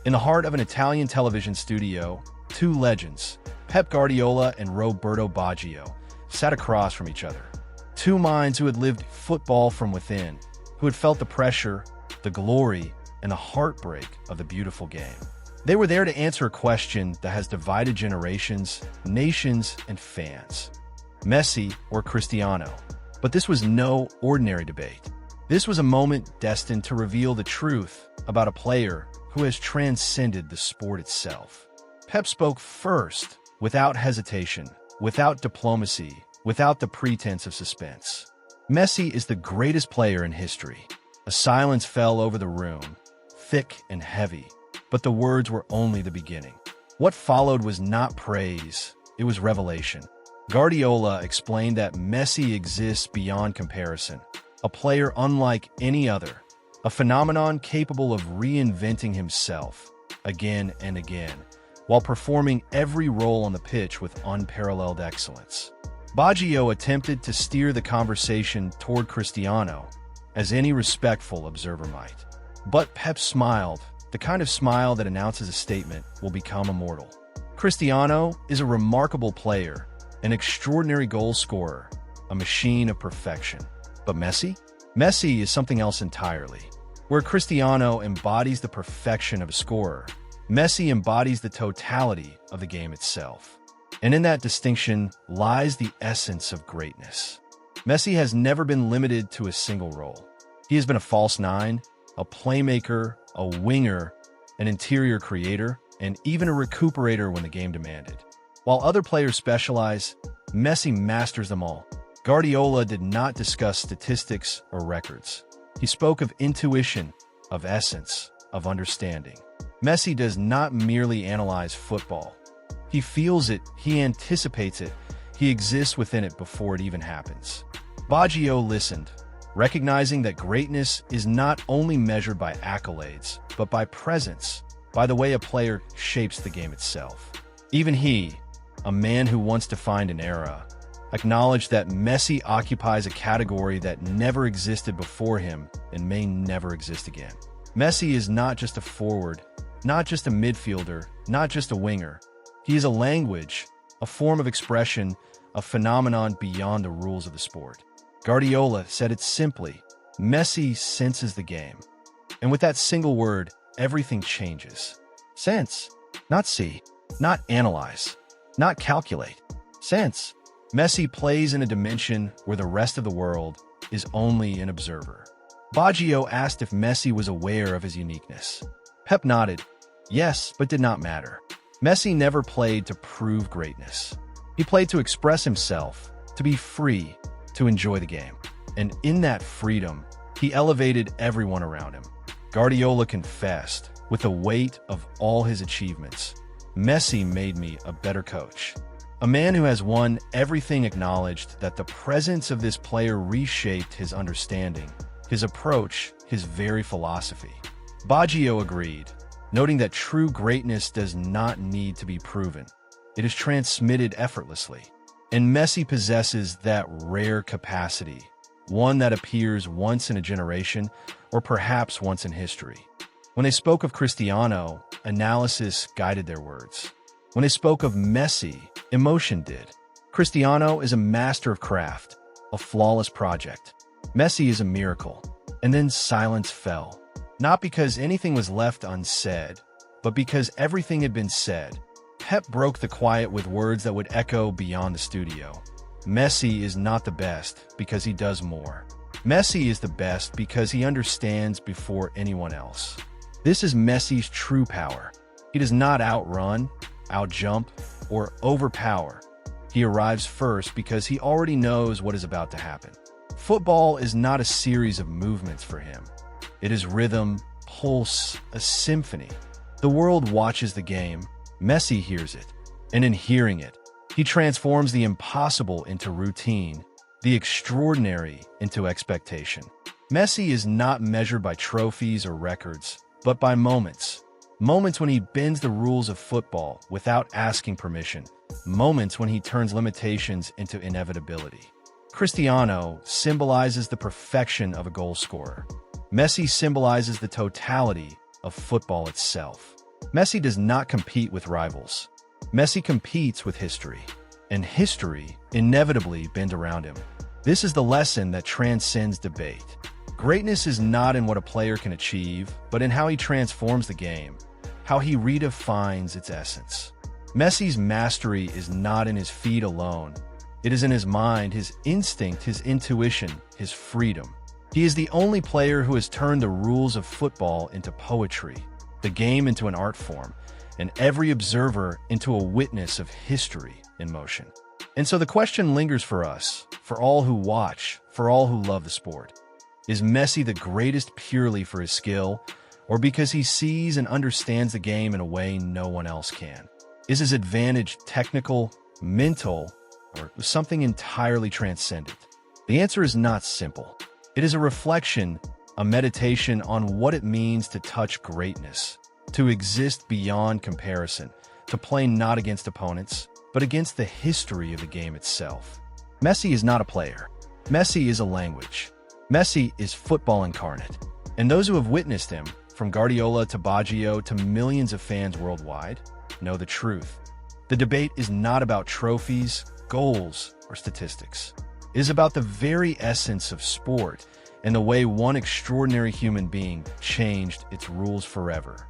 In the heart of an Italian television studio, two legends, Pep Guardiola and Roberto Baggio, sat across from each other. Two minds who had lived football from within, who had felt the pressure, the glory, and the heartbreak of the beautiful game. They were there to answer a question that has divided generations, nations, and fans. Messi or Cristiano? But this was no ordinary debate. This was a moment destined to reveal the truth about a player who has transcended the sport itself. Pep spoke first, without hesitation, without diplomacy, without the pretense of suspense. Messi is the greatest player in history. A silence fell over the room, thick and heavy, but the words were only the beginning. What followed was not praise, it was revelation. Guardiola explained that Messi exists beyond comparison, a player unlike any other, a phenomenon capable of reinventing himself again and again, while performing every role on the pitch with unparalleled excellence. Baggio attempted to steer the conversation toward Cristiano, as any respectful observer might. But Pep smiled, the kind of smile that announces a statement will become immortal. Cristiano is a remarkable player, an extraordinary goal scorer, a machine of perfection. But Messi? Messi is something else entirely. Where Cristiano embodies the perfection of a scorer, Messi embodies the totality of the game itself. And in that distinction lies the essence of greatness. Messi has never been limited to a single role. He has been a false nine, a playmaker, a winger, an interior creator, and even a recuperator when the game demanded. While other players specialize, Messi masters them all. Guardiola did not discuss statistics or records. He spoke of intuition, of essence, of understanding. Messi does not merely analyze football. He feels it, he anticipates it, he exists within it before it even happens. Baggio listened, recognizing that greatness is not only measured by accolades, but by presence, by the way a player shapes the game itself. Even he, a man who once defined an era, acknowledged that Messi occupies a category that never existed before him and may never exist again. Messi is not just a forward, not just a midfielder, not just a winger. He is a language, a form of expression, a phenomenon beyond the rules of the sport. Guardiola said it simply, Messi senses the game. And with that single word, everything changes. Sense, not see, not analyze, not calculate. Sense. Messi plays in a dimension where the rest of the world is only an observer. Baggio asked if Messi was aware of his uniqueness. Pep nodded, yes, but did not matter. Messi never played to prove greatness. He played to express himself, to be free, to enjoy the game. And in that freedom, he elevated everyone around him. Guardiola confessed, with the weight of all his achievements, Messi made me a better coach. A man who has won everything acknowledged that the presence of this player reshaped his understanding, his approach, his very philosophy. Baggio agreed, noting that true greatness does not need to be proven. It is transmitted effortlessly. And Messi possesses that rare capacity, one that appears once in a generation or perhaps once in history. When they spoke of Cristiano, analysis guided their words. When they spoke of Messi, emotion did. Cristiano is a master of craft, a flawless project. Messi is a miracle. And then silence fell. Not because anything was left unsaid, but because everything had been said. Pep broke the quiet with words that would echo beyond the studio. Messi is not the best because he does more. Messi is the best because he understands before anyone else. This is Messi's true power. He does not outrun, outjump, or overpower. He arrives first because he already knows what is about to happen. Football is not a series of movements for him. It is rhythm, pulse, a symphony. The world watches the game. Messi hears it. And in hearing it, he transforms the impossible into routine, the extraordinary into expectation. Messi is not measured by trophies or records, but by moments. Moments when he bends the rules of football without asking permission. Moments when he turns limitations into inevitability. Cristiano symbolizes the perfection of a goal scorer. Messi symbolizes the totality of football itself. Messi does not compete with rivals. Messi competes with history, and history inevitably bends around him. This is the lesson that transcends debate. Greatness is not in what a player can achieve, but in how he transforms the game, how he redefines its essence. Messi's mastery is not in his feet alone. It is in his mind, his instinct, his intuition, his freedom. He is the only player who has turned the rules of football into poetry, the game into an art form, and every observer into a witness of history in motion. And so the question lingers for us, for all who watch, for all who love the sport. Is Messi the greatest purely for his skill, or because he sees and understands the game in a way no one else can? Is his advantage technical, mental, or something entirely transcendent? The answer is not simple. It is a reflection, a meditation on what it means to touch greatness, to exist beyond comparison, to play not against opponents, but against the history of the game itself. Messi is not a player. Messi is a language. Messi is football incarnate. And those who have witnessed him, from Guardiola to Baggio to millions of fans worldwide, know the truth. The debate is not about trophies, goals, or statistics. It is about the very essence of sport and the way one extraordinary human being changed its rules forever.